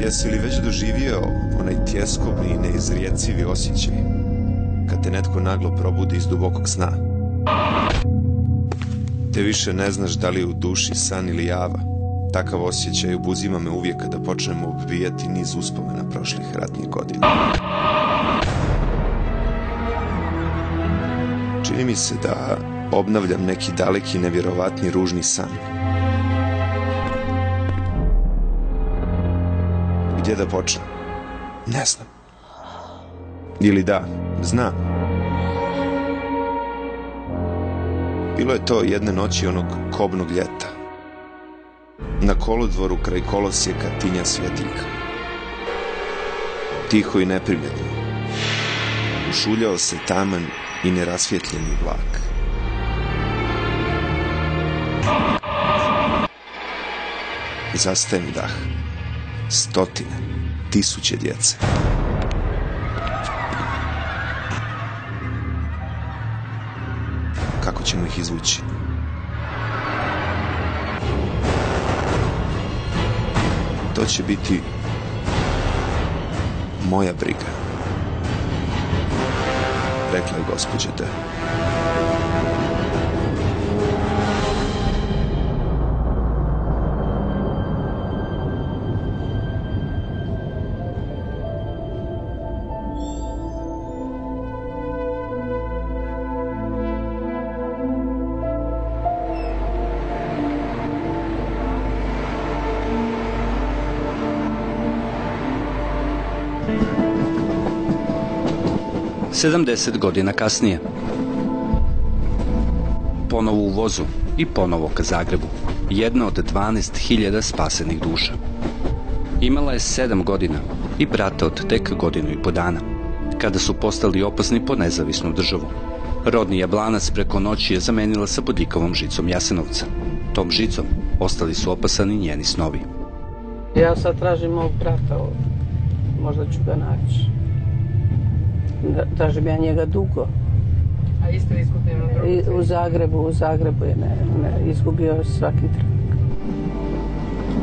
Jesi li već doživio onaj tjeskobni i neizrijecivi osjećaj kad te netko naglo probudi iz dubokog sna? Te više ne znaš da li je u duši san ili java. Takav osjećaj obuzima me uvijek kada počnemo obijati niz uspomena prošlih ratnih godina. Čini mi se da obnavljam neki daleki, nevjerovatni, ružni san. Gdje da počnem? Ne znam. Ili da, znam. Bilo je to jedne noći onog kobnog ljeta. Na kolodvoru kraj kolosijeka tinja svjetiljka. Tiho i neprimjetno. Ušuljao se taman i nerasvjetljeni vlak. Zastaje mi dah. Stotine, tisuće djece. Kako ćemo ih izvući? To će biti moja briga, rekla je gospođa D. Sedamdeset godina kasnije. Ponovo u vozu i ponovo ka Zagrebu. Jedna od 12.000 spasenih duša. Imala je 7 godina i brata od tek 1.5 godina, kada su postali opasni po nezavisnu državu. Rodni Jablanac preko noći je zamenila sa bodljikavom žicom Jasenovca. Tom žicom ostali su opasani njeni snovi. Ja sad tražim mog brata ovdje. Možda ću ga naći. Tražim ja njega dugo. A isto je izgubljeno? U Zagrebu je izgubio svaki trag.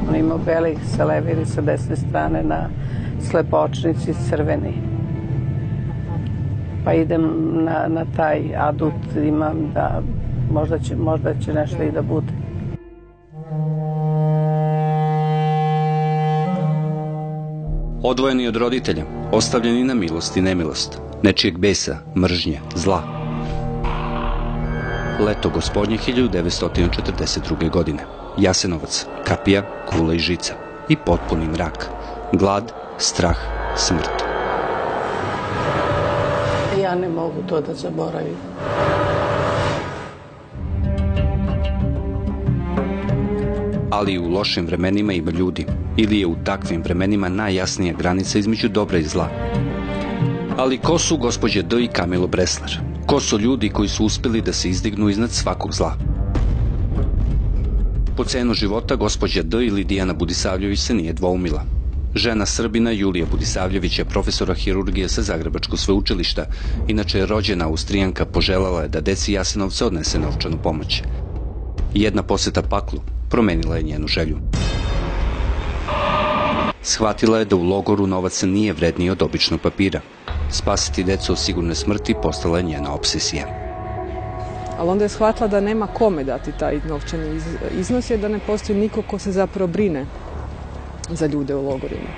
On imao beli selevir sa desne strane na slepočnici crveni. Pa idem na taj adut, imam da možda će nešto i da bude. Odvojeni od roditelja, ostavljeni na milost i nemilost, nečijeg besa, mržnje, zla. Leto gospodnje 1942. godine. Jasenovac, kapija, kula i žica. I potpuni mrak. Glad, strah, smrt. Ja ne mogu to da zaboravim. Ali u lošim vremenima ima ljudi. Ili je u takvim vremenima najjasnija granica između dobra i zla. Ali ko su gospođe D. i Kamilo Bresler? Ko su ljudi koji su uspjeli da se izdignu iznad svakog zla? Po cenu života gospođa D. ili Dijana Budisavljević se nije dvoumila. Žena Srbina Julija Budisavljević je profesora hirurgije sa Zagrebačkog sveučilišta. Inače je rođena Austrijanka, poželjela je da deci Jasenovca odnese novčanu pomoć. Jedna posjeta paklu promenila je njenu želju. Shvatila je da u logoru novac nije vredniji od običnog papira. Spasiti decu od sigurne smrti postala je njena obsesija. Ali onda je shvatila da nema kome dati taj novčani iznos, jer da ne postoji niko ko se zapravo brine za ljude u logorima.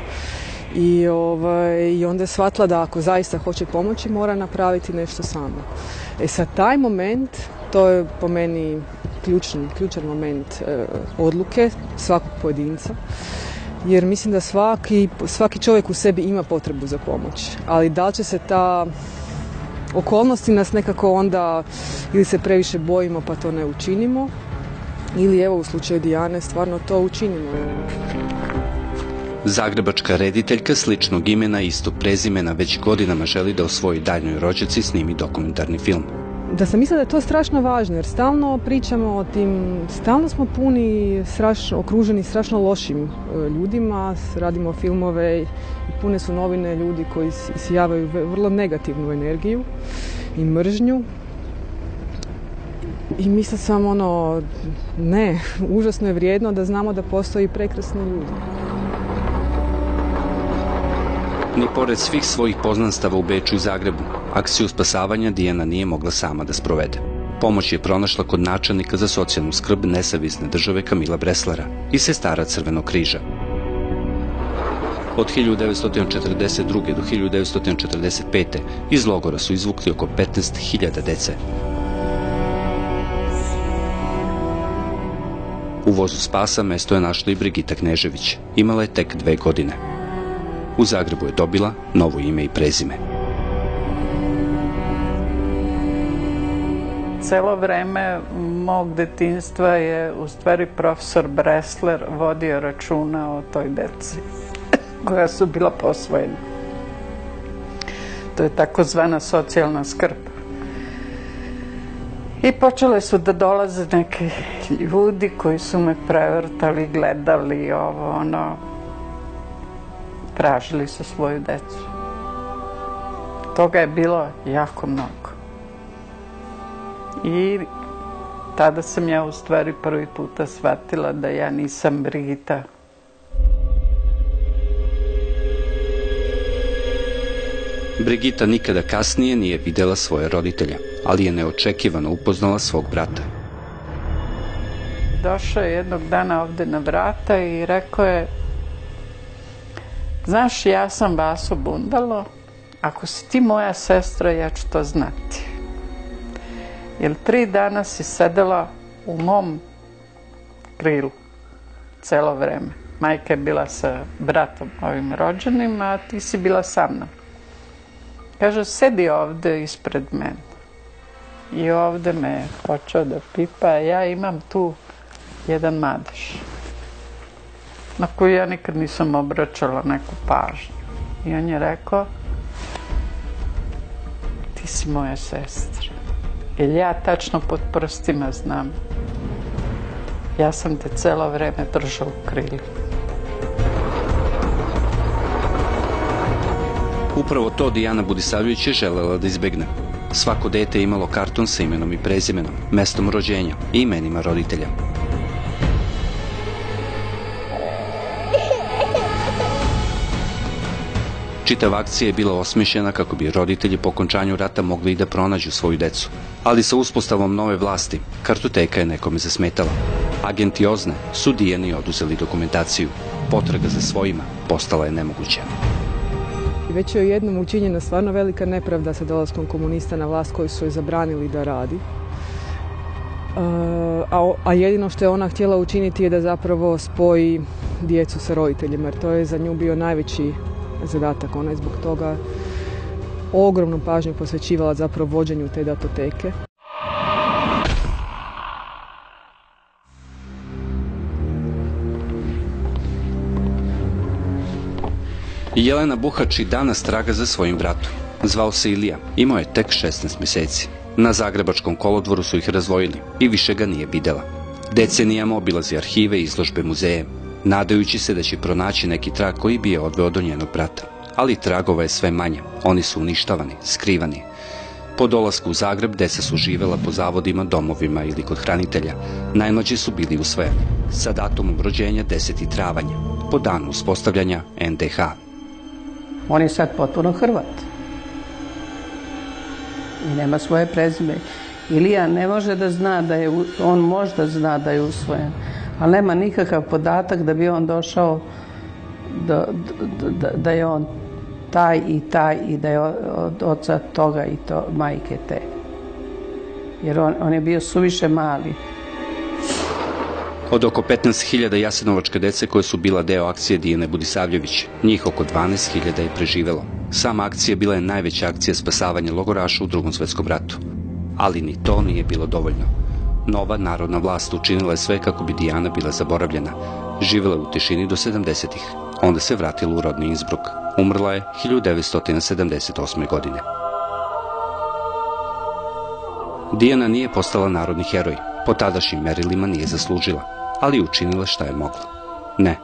I onda je shvatila da ako zaista hoće pomoći, mora napraviti nešto sama. Sad taj moment, to je po meni ključan moment odluke svakog pojedinca. Jer mislim da svaki čovjek u sebi ima potrebu za pomoć. Ali da li će se ta okolnosti nas nekako onda ili se previše bojimo pa to ne učinimo, ili evo u slučaju Dijane stvarno to učinimo. Zagrebačka rediteljka sličnog imena i istog prezimena već godinama želi da o svojoj daljnjoj rođaci snimi dokumentarni film. Da sam mislila da je to strašno važno, jer stalno pričamo o tim, stalno smo okruženi strašno lošim ljudima, radimo filmove i pune su novine ljudi koji isijavaju vrlo negativnu energiju i mržnju. I mislila sam užasno je vrijedno da znamo da postoji prekrasni ljudi. Ni pored svih svojih poznanstava u Beču i Zagrebu, akciju spasavanja Dijana nije mogla sama da sprovede. Pomoć je pronašla kod načelnika za socijalnu skrb nezavisne države Kamila Breslera i sestara Crvenog križa. Od 1942. do 1945. iz logora su izvukli oko 15.000 dece. U vozu spasa mesto je našla i Brigita Knežević. Imala je tek 2 godine. U Zagrebu je dobila novo ime i prezime. Celo vreme mog detinjstva je u stvari profesor Bresler vodio računa o toj deci koja su bila posvojena. To je takozvana socijalna skrb. I počele su da dolaze neki ljudi koji su me prevrtali, gledali ovo, ono, tražili su svoju decu. Toga je bilo jako mnogo. I tada sam ja u stvari prvi puta shvatila da ja nisam Brigita. Brigita nikada kasnije nije videla svoje roditelja, ali je neočekivano upoznala svog brata. Došao je jednog dana ovde na vrata i rekao je: znaš, ja sam Vaso Bundalo, ako si ti moja sestra, ja ću to znati. Jer 3 dana si sedela u mom krilu, celo vreme. Majka je bila sa bratom ovim rođenim, a ti si bila sa mnom. Kaže, sedi ovde ispred mene. I ovde me je počeo da pipa, a ja imam tu jedan madež na koju ja nikad nisam obraćala neku pažnju. I on je rekao: ti si moja sestra. Jer ja tačno pod prstima znam. Ja sam te celo vreme držao u krilu. Upravo to Dijana Budisavljević je želela da izbegne. Svako dete je imalo karton sa imenom i prezimenom, mestom rođenja i imenima roditelja. Čitava akcija je bila osmišljena kako bi roditelji po okončanju rata mogli i da pronađu svoju decu. Ali sa uspostavom nove vlasti, kartoteka je nekome zasmetala. Agenti OZNE su Dijani oduzeli dokumentaciju. Potraga za svojima postala je nemoguća. Već je jednom učinjena stvarno velika nepravda sa dolaskom komunista na vlast koji su joj zabranili da radi. A jedino što je ona htjela učiniti je da zapravo spoji djecu sa roditeljima, jer to je za nju bio najveći zadatak. Ona je zbog toga ogromnu pažnju posvećivala zapravo vođenju te datoteke. Jelena Buhač i danas traga za svojim bratom. Zvao se Ilija, imao je tek 16 mjeseci. Na zagrebačkom kolodvoru su ih razdvojili i više ga nije videla. Decenijama obilazi arhive i izložbe muzeje, nadajući se da će pronaći neki trag koji bi je odveo do njenog brata. Ali tragova je sve manje, oni su uništavani, skrivani. Po dolasku u Zagreb deca su živela po zavodima, domovima ili kod hranitelja. Najmlađi su bili usvojeni, sa datumom rođenja 10. travanj, po danu uspostavljanja NDH. On je sad potpuno Hrvat. I nema svoje prezime. Ilija ne može da zna da je, on možda zna da je usvojen, ali nema nikakav podatak da bi on došao da je on taj i da je od oca toga i to, majke te. Jer on je bio suviše mali. Od oko 15.000 jasenovačke dece koje su bila deo akcije Dijane Budisavljević, njih oko 12.000 je preživelo. Sama akcija bila je najveća akcija spasavanja logoraša u Drugom svjetskom ratu. Ali ni to nije bilo dovoljno. Nova narodna vlast učinila je sve kako bi Dijana bila zaboravljena. Živjela je u tišini do 70-ih. Onda se vratila u rodni Innsbruck. Umrla je 1978. godine. Dijana nije postala narodni heroj. Po tadašnjim merilima nije zaslužila, ali učinila šta je mogla. Ne,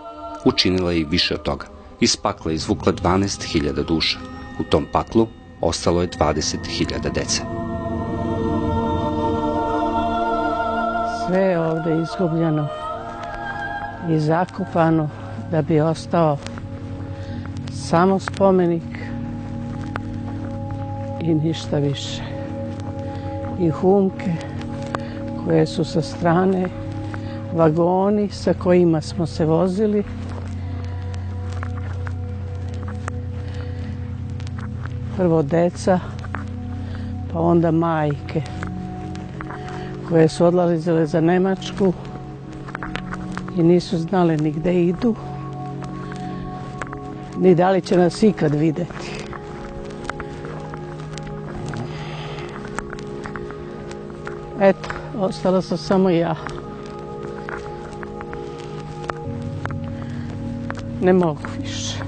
učinila je i više od toga. Iz pakla je izvukla 12.000 duša. U tom paklu ostalo je 20.000 dece. Sve je ovde izgubljeno i zakopano da bi ostao samo spomenik i ništa više. I humke koje su sa strane, vagoni sa kojima smo se vozili. Prvo deca, pa onda majke koje su odlazile za Nemačku i nisu znale ni gde idu, ni da li će nas ikad videti. Eto, ostala sam samo ja. Ne mogu više.